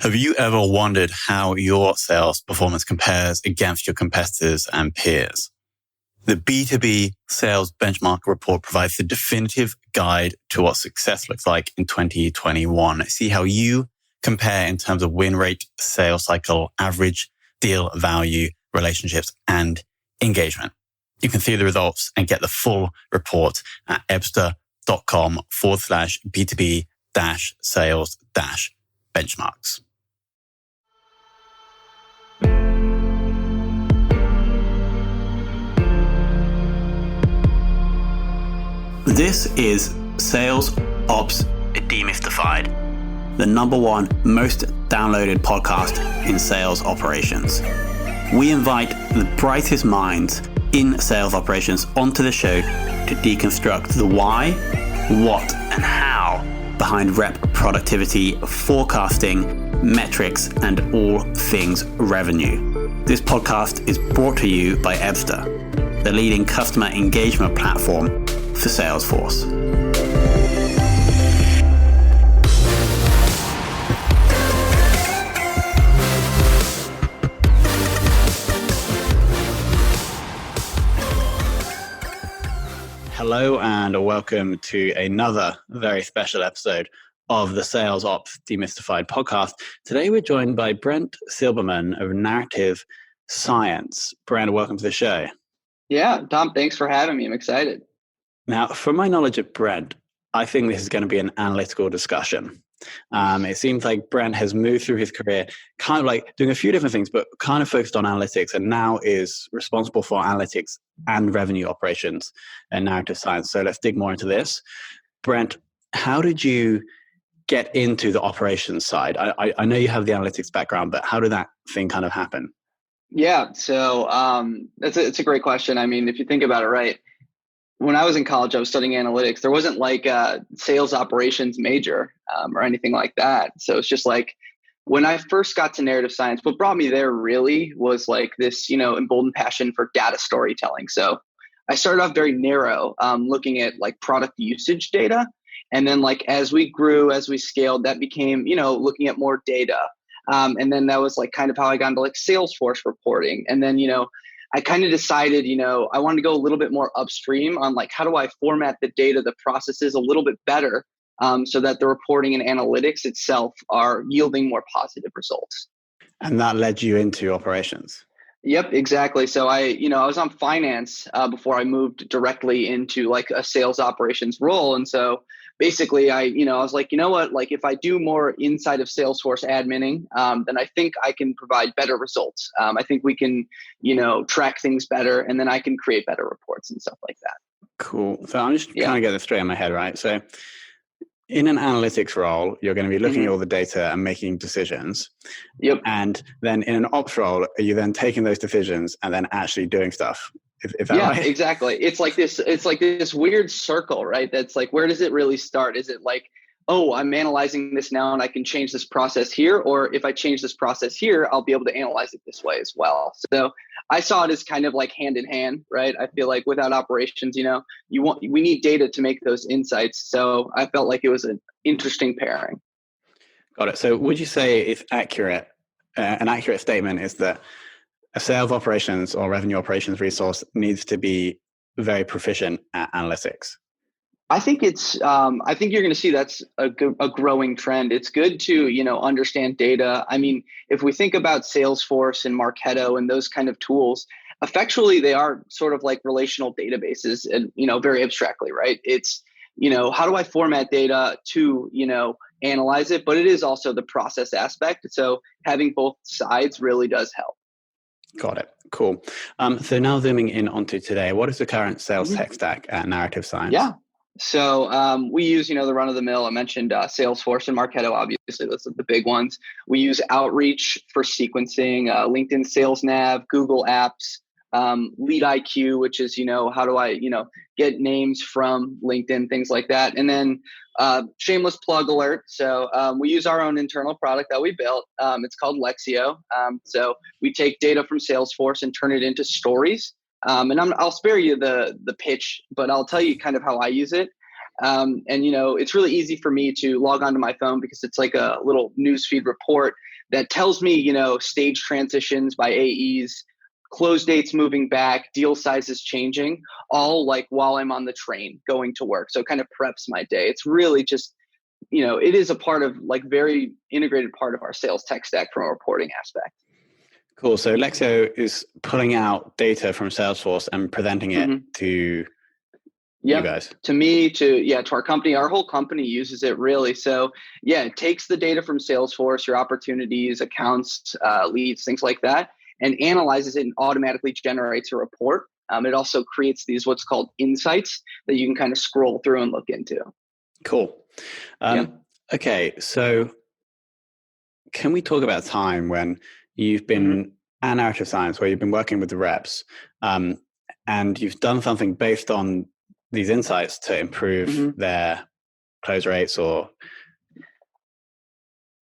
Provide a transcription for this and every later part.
Have you ever wondered how your sales performance compares against your competitors and peers? The B2B Sales Benchmark Report provides the definitive guide to what success looks like in 2021. See how you compare in terms of win rate, sales cycle, average deal value, relationships, and engagement. You can see the results and get the full report at ebsta.com/B2B-sales-benchmarks. This is Sales Ops Demystified, the number one most downloaded podcast in sales operations. We invite the brightest minds in sales operations onto the show to deconstruct the why, what, and how behind rep productivity, forecasting, metrics, and all things revenue. This podcast is brought to you by Ebsta, the leading customer engagement platform for Salesforce. Hello and welcome to another very special episode of the Sales Ops Demystified podcast. Today we're joined by Brent Silberman of Narrative Science. Brent, welcome to the show. Yeah, Tom, thanks for having me. I'm excited. Now, from my knowledge of Brent, I think this is going to be an analytical discussion. It seems like Brent has moved through his career kind of like doing a few different things, but kind of focused on analytics, and now is responsible for analytics and revenue operations and narrative science. So let's dig more into this. Brent, how did you get into the operations side? I know you have the analytics background, but how did that thing kind of happen? Yeah, so it's a great question. I mean, if you think about it, right, when I was in college, I was studying analytics. There wasn't like a sales operations major or anything like that. So it's just like when I first got to narrative science, what brought me there really was like this, emboldened passion for data storytelling. So I started off very narrow, looking at like product usage data. And then like as we grew, as we scaled, that became, looking at more data. And then that was like kind of how I got into like Salesforce reporting. And then, I kind of decided, I wanted to go a little bit more upstream on like, how do I format the data, the processes a little bit better so that the reporting and analytics itself are yielding more positive results. And that led you into operations. Yep, exactly. So I was on finance before I moved directly into like a sales operations role. And so basically I was like, like if I do more inside of Salesforce adminning, then I think I can provide better results. I think we can, track things better, and then I can create better reports and stuff like that. Cool. So I'm just trying to get this straight in my head, right? So in an analytics role, you're going to be looking at all the data and making decisions. Yep. And then in an ops role, are you then taking those decisions and then actually doing stuff? Is that right? Exactly. It's like this weird circle, right? That's like, where does it really start? Is it like, oh, I'm analyzing this now and I can change this process here? Or if I change this process here, I'll be able to analyze it this way as well. So I saw it as kind of like hand in hand, right? I feel like without operations, we need data to make those insights. So I felt like it was an interesting pairing. Got it. So would you say it's accurate? An accurate statement is that a sales operations or revenue operations resource needs to be very proficient at analytics? I think I think you're going to see that's a growing trend. It's good to, understand data. I mean, if we think about Salesforce and Marketo and those kind of tools, effectually they are sort of like relational databases and, very abstractly, right? It's, how do I format data to, analyze it? But it is also the process aspect. So having both sides really does help. Got it. Cool. So now zooming in onto today, what is the current sales tech stack at Narrative Science? Yeah. So we use, the run of the mill. I mentioned Salesforce and Marketo, obviously, those are the big ones. We use Outreach for sequencing, LinkedIn Sales Nav, Google Apps, Lead IQ, which is, how do I, get names from LinkedIn, things like that. And then shameless plug alert. So we use our own internal product that we built. It's called Lexio. So we take data from Salesforce and turn it into stories. And I'll spare you the pitch, but I'll tell you kind of how I use it. And, it's really easy for me to log onto my phone because it's like a little newsfeed report that tells me, stage transitions by AEs, close dates moving back, deal sizes changing, all like while I'm on the train going to work. So it kind of preps my day. It's really just, it is a part of like very integrated part of our sales tech stack from a reporting aspect. Cool. So Lexio is pulling out data from Salesforce and presenting it to you guys. To me, to our company. Our whole company uses it really. So it takes the data from Salesforce, your opportunities, accounts, leads, things like that, and analyzes it and automatically generates a report. It also creates these what's called insights that you can kind of scroll through and look into. Cool. Okay, so can we talk about a time when you've been at Narrative Science, where you've been working with the reps, and you've done something based on these insights to improve their close rates or?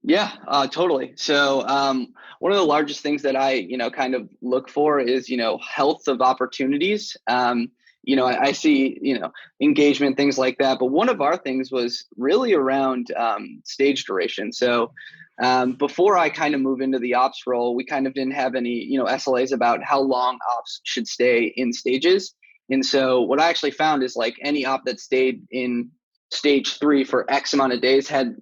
Yeah, totally. So one of the largest things that I, kind of look for is, health of opportunities. I see, engagement, things like that. But one of our things was really around stage duration. So before I kind of move into the ops role, we kind of didn't have any, SLAs about how long ops should stay in stages. And so what I actually found is like any op that stayed in stage 3 for X amount of days had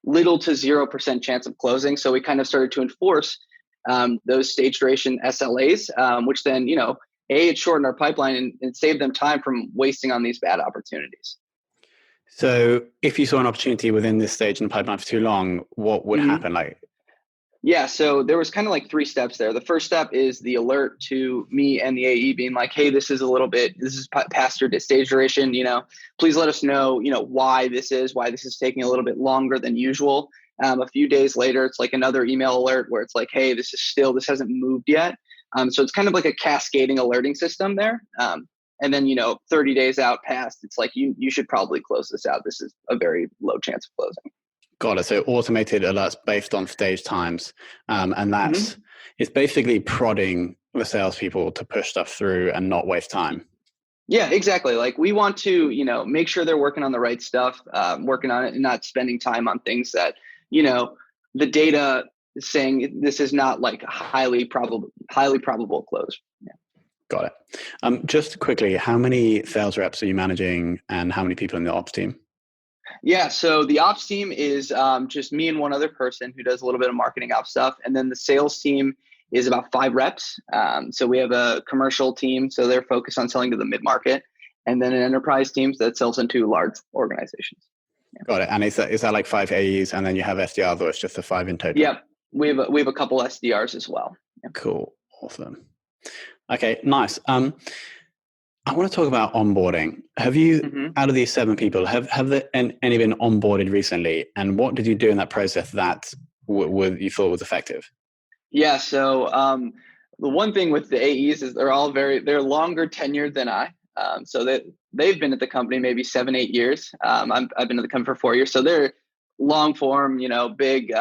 little to 0% chance of closing. So we kind of started to enforce those stage duration SLAs, which then, it shortened our pipeline and saved them time from wasting on these bad opportunities. So if you saw an opportunity within this stage in the pipeline for too long, what would happen? Yeah, so there was kind of like 3 steps there. The first step is the alert to me and the AE being like, hey, this is past your stage duration, please let us know, why this is taking a little bit longer than usual. A few days later, it's like another email alert where it's like, hey, this hasn't moved yet. So it's kind of like a cascading alerting system there. And then, 30 days out past, it's like, you should probably close this out. This is a very low chance of closing. Got it. So automated alerts based on stage times. And that's, it's basically prodding the salespeople to push stuff through and not waste time. Yeah, exactly. Like we want to, make sure they're working on the right stuff, working on it and not spending time on things that, the data is saying this is not like highly probable close. Yeah. Got it. Just quickly, how many sales reps are you managing and how many people in the ops team? Yeah, so the ops team is just me and one other person who does a little bit of marketing ops stuff. And then the sales team is about 5 reps. So we have a commercial team, so they're focused on selling to the mid-market. And then an enterprise team that sells into large organizations. Yeah. Got it. And is that like 5 AEs and then you have SDRs, or it's just the 5 in total? Yep. We have a couple SDRs as well. Yeah. Cool. Awesome. Okay, nice. I want to talk about onboarding. Have you, out of these 7 people, have there any been onboarded recently? And what did you do in that process that you thought was effective? Yeah. So the one thing with the AEs is they're longer tenured than I. So they've been at the company maybe 7-8 years. I've been at the company for 4 years. So they're long form, big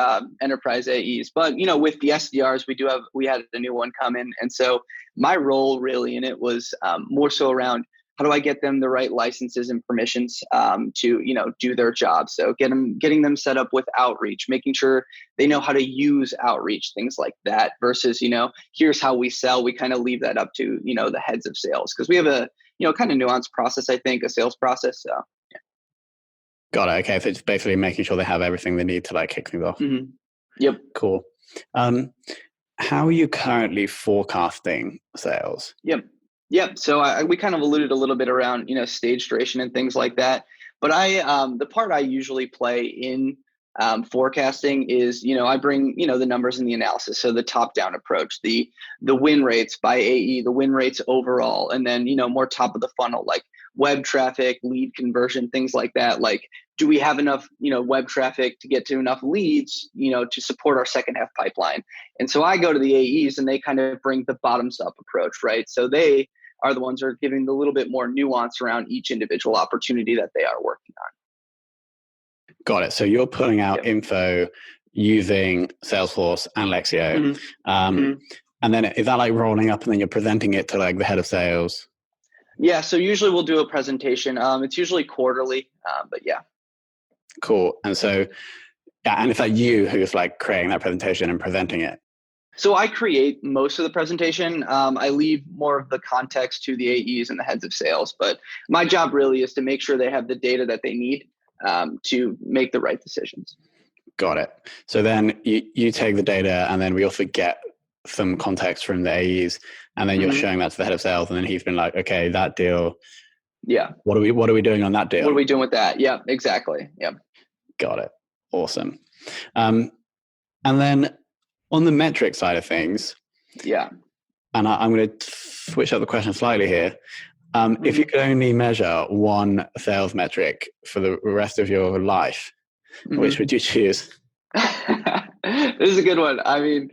enterprise AEs. But, with the SDRs, we had a new one come in. And so my role really in it was more so around how do I get them the right licenses and permissions to, do their job. So getting them set up with outreach, making sure they know how to use outreach, things like that versus, here's how we sell. We kind of leave that up to, the heads of sales because we have a, kind of nuanced process, I think, a sales process. So, yeah. Got it. Okay. So it's basically making sure they have everything they need to like kick things off. Yep. Cool. How are you currently forecasting sales? Yep. So we kind of alluded a little bit around, stage duration and things like that. But the part I usually play in forecasting is, I bring, the numbers and the analysis. So the top down approach, the win rates by AE, the win rates overall, and then, more top of the funnel, like web traffic, lead conversion, things like that. Like, do we have enough, web traffic to get to enough leads, to support our second half pipeline? And so I go to the AEs and they kind of bring the bottoms up approach, right? So they are the ones who are giving a little bit more nuance around each individual opportunity that they are working on. Got it. So you're pulling out info using Salesforce and Lexio. And then is that like rolling up and then you're presenting it to like the head of sales? Yeah, so usually we'll do a presentation. It's usually quarterly, but yeah. Cool. And so, yeah, and it's like you who's like creating that presentation and presenting it. So I create most of the presentation. I leave more of the context to the AEs and the heads of sales, but my job really is to make sure they have the data that they need to make the right decisions. Got it. So then you take the data, and then we also get some context from the AEs, and then you're showing that to the head of sales, and then he's been like, okay, that deal. Yeah. What are we doing on that deal? What are we doing with that? Yeah, exactly. Yeah. Got it. Awesome. And then on the metric side of things. Yeah. And I'm going to switch up the question slightly here. If you could only measure one sales metric for the rest of your life, which would you choose? This is a good one. I mean,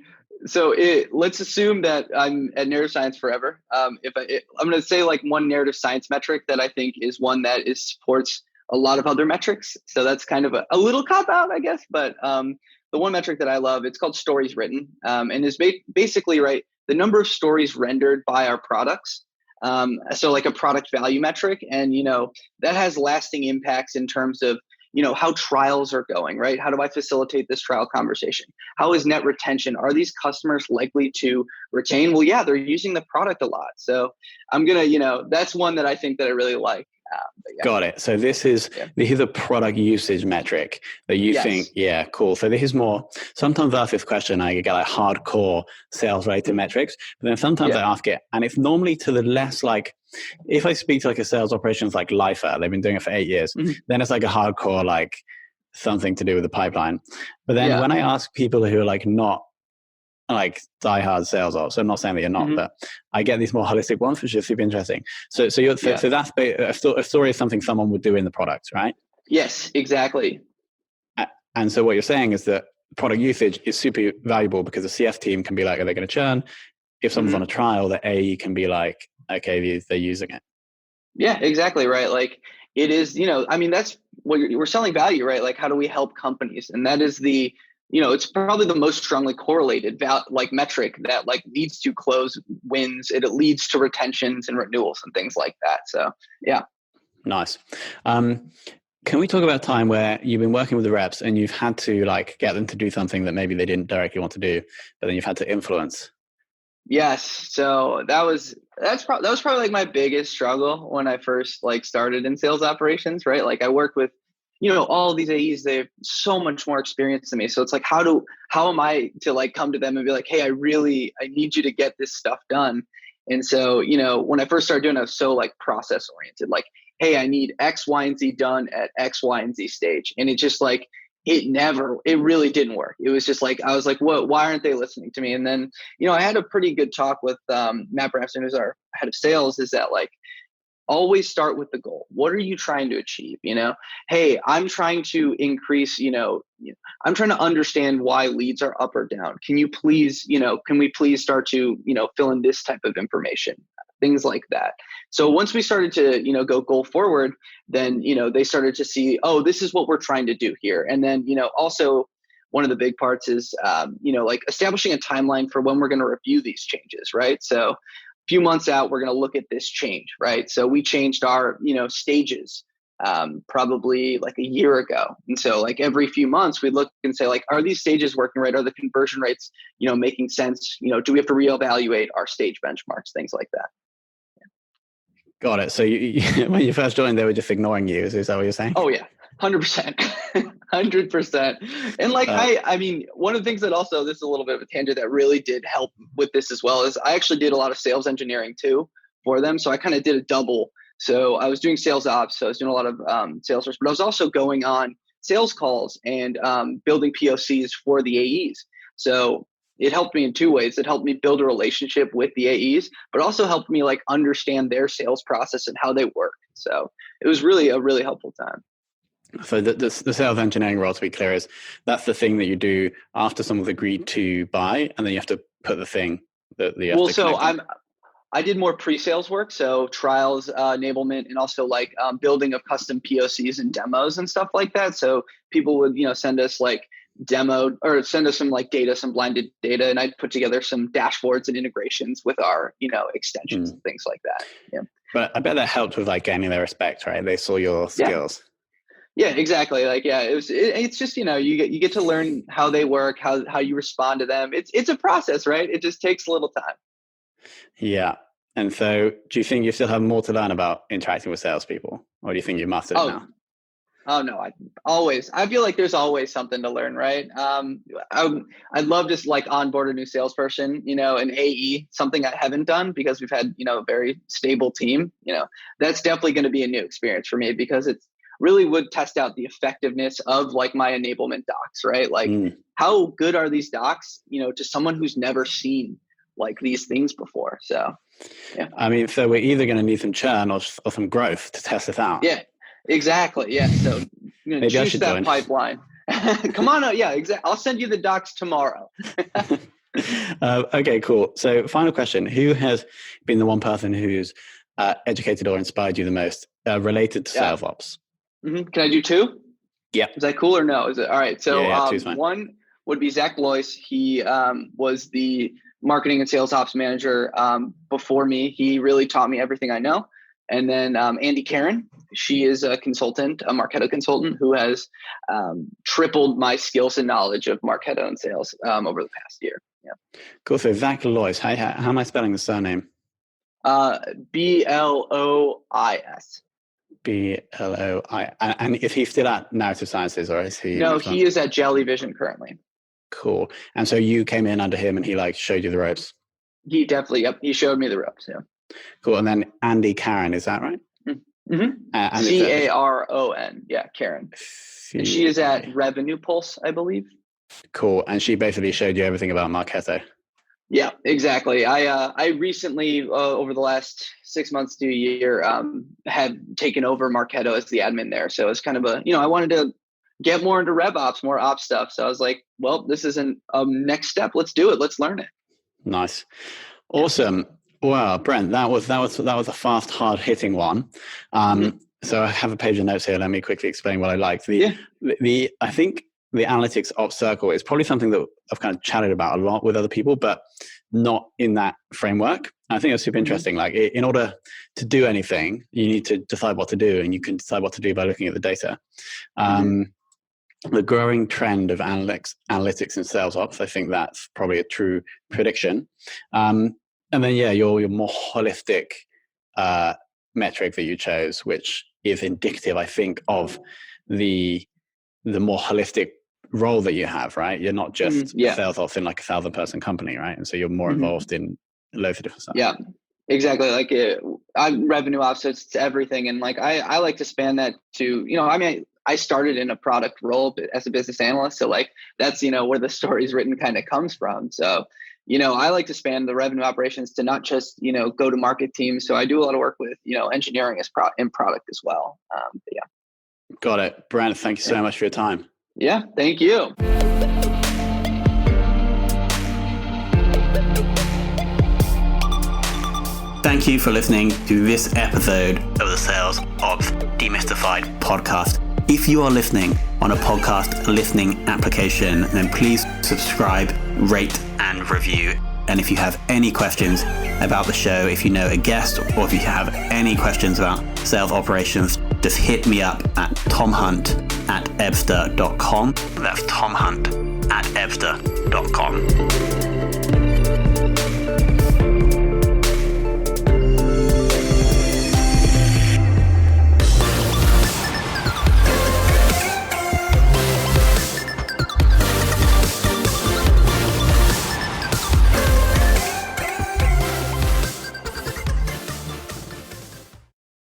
so let's assume that I'm at neuroscience forever. I'm going to say like one narrative science metric that I think is one that supports a lot of other metrics. So that's kind of a little cop out, I guess. But the one metric that I love, it's called stories written, and is basically right the number of stories rendered by our products. So like a product value metric, and that has lasting impacts in terms of how trials are going, right? How do I facilitate this trial conversation? How is net retention? Are these customers likely to retain? Well, yeah, they're using the product a lot. So I'm going to, that's one that I think that I really like. Yeah. Got it. So this is a product usage metric that you think, yeah, cool. So this is more, sometimes I ask this question, I get like hardcore sales related metrics, but then sometimes I ask it, and it's normally to the less like, if I speak to like a sales operations like lifer, they've been doing it for 8 years, then it's like a hardcore, like something to do with the pipeline. But then when I ask people who are like not like diehard sales ops, so I'm not saying that you're not, but I get these more holistic ones, which is super interesting. So that's a story is something someone would do in the product, right? Yes, exactly. And so what you're saying is that product usage is super valuable because the CS team can be like, are they going to churn? If someone's on a trial, the AE can be like, okay, they're using it. Yeah, exactly. Right. Like it is, I mean, that's what we're selling value, right? Like how do we help companies? And that is it's probably the most strongly correlated metric that like leads to close wins. It leads to retentions and renewals and things like that. So yeah. Nice. Can we talk about a time where you've been working with the reps and you've had to like get them to do something that maybe they didn't directly want to do, but then you've had to influence? Yes. So that was probably like my biggest struggle when I first like started in sales operations, right? Like I worked with all these AEs, they have so much more experience than me. So it's like, how am I to like come to them and be like, hey, I need you to get this stuff done. And so, when I first started doing it, I was so like process oriented, like, hey, I need X, Y, and Z done at X, Y, and Z stage. And it just like, it really didn't work. It was just like, I was like, what, why aren't they listening to me? And then, I had a pretty good talk with Matt Bramson, who's our head of sales, is that like, always start with the goal. What are you trying to achieve? Hey, I'm trying to increase, I'm trying to understand why leads are up or down. Can we please start to, fill in this type of information, things like that. So once we started to, go goal forward, then, they started to see, oh, this is what we're trying to do here. And then, also one of the big parts is, like establishing a timeline for when we're going to review these changes, right? So few months out, we're going to look at this change, right? So we changed our, stages probably like a year ago. And so like every few months we look and say like, are these stages working right? Are the conversion rates, making sense? Do we have to reevaluate our stage benchmarks, things like that? Got it. So when you first joined, they were just ignoring you. Is that what you're saying? Oh yeah, 100%. 100%. And like, I mean, one of the things that also, this is a little bit of a tangent that really did help with this as well, is I actually did a lot of sales engineering too for them. So I kind of did a double. So I was doing sales ops. So I was doing a lot of sales, but I was also going on sales calls and building POCs for the AEs. So it helped me in two ways. It helped me build a relationship with the AEs, but also helped me like understand their sales process and how they work. So it was really a really helpful time. So the sales engineering role, to be clear, is that's the thing that you do after someone's agreed to buy, and then you have to put the thing that you have to connect. I did more pre-sales work, so trials, enablement, and also like building of custom POCs and demos and stuff like that. So people would send us like demo or send us some like data, some blinded data, and I'd put together some dashboards and integrations with our extensions and things like that. Yeah. But I bet that helped with like gaining their respect, right? They saw your skills. Yeah, exactly. Like, yeah, it's just, you get to learn how they work, how you respond to them. It's a process, right? It just takes a little time. Yeah. And so do you think you still have more to learn about interacting with salespeople, or do you think you mastered it now? Oh no, I feel like there's always something to learn, right? I'd love to like onboard a new salesperson, an AE, something I haven't done because we've had, a very stable team, that's definitely going to be a new experience for me because it's really would test out the effectiveness of like my enablement docs, right? Like how good are these docs, to someone who's never seen like these things before. So, yeah. I mean, so we're either going to need some churn or some growth to test it out. Yeah. Exactly. Yeah. So maybe juice that join. Pipeline. Come on. Yeah, exactly. I'll send you the docs tomorrow. Okay, cool. So final question. Who has been the one person who's educated or inspired you the most related to sales ops? Mm-hmm. Can I do two? Yeah. Is that cool or no? Is it all right? So yeah, one would be Zach Blois. He was the marketing and sales ops manager before me. He really taught me everything I know. And then Andy Karen, she is a consultant, a Marketo consultant who has tripled my skills and knowledge of Marketo and sales over the past year. Yeah. Cool. So Zach Blois, how am I spelling the surname? B-L-O-I-S. B-L-O-I. And is he still at Narrative Sciences or is he? No, he is at Jellyvision currently. Cool. And so you came in under him and he like showed you the ropes? He definitely, yep. He showed me the ropes, yeah. Cool. And then Andy Karen, is that right? Mm-hmm. C-A-R-O-N. Yeah, Karen. And she is at Revenue Pulse, I believe. Cool. And she basically showed you everything about Marketo. Yeah, exactly. I recently, over the last 6 months to a year, had taken over Marketo as the admin there. So it's kind of I wanted to get more into RevOps, more ops stuff. So I was like, well, this is a next step. Let's do it. Let's learn it. Nice. Awesome. Wow, Brent, that was a fast, hard-hitting one. So I have a page of notes here. Let me quickly explain what I liked. I think the analytics ops circle is probably something that I've kind of chatted about a lot with other people, but not in that framework. I think it's super interesting. Like in order to do anything, you need to decide what to do, and you can decide what to do by looking at the data. The growing trend of analytics and sales ops, I think that's probably a true prediction. And then, your more holistic metric that you chose, which is indicative, I think, of the more holistic role that you have, right? You're not just sales ops in like a 1,000-person company, right? And so you're more involved in loads of different stuff. Yeah, exactly. Like I'm revenue ops, it's everything. And like I like to span that to, I started in a product role as a business analyst. So like that's, where the story's written kind of comes from. So, I like to span the revenue operations to not just, go to market teams. So I do a lot of work with, engineering in product as well. Got it. Brent, thank you so much for your time. Yeah, thank you. Thank you for listening to this episode of the Sales Ops Demystified podcast. If you are listening on a podcast listening application, then please subscribe, rate, and review. And if you have any questions about the show, if you know a guest, or if you have any questions about sales operations, just hit me up at tomhunt@ebster.com. That's tomhunt@ebster.com.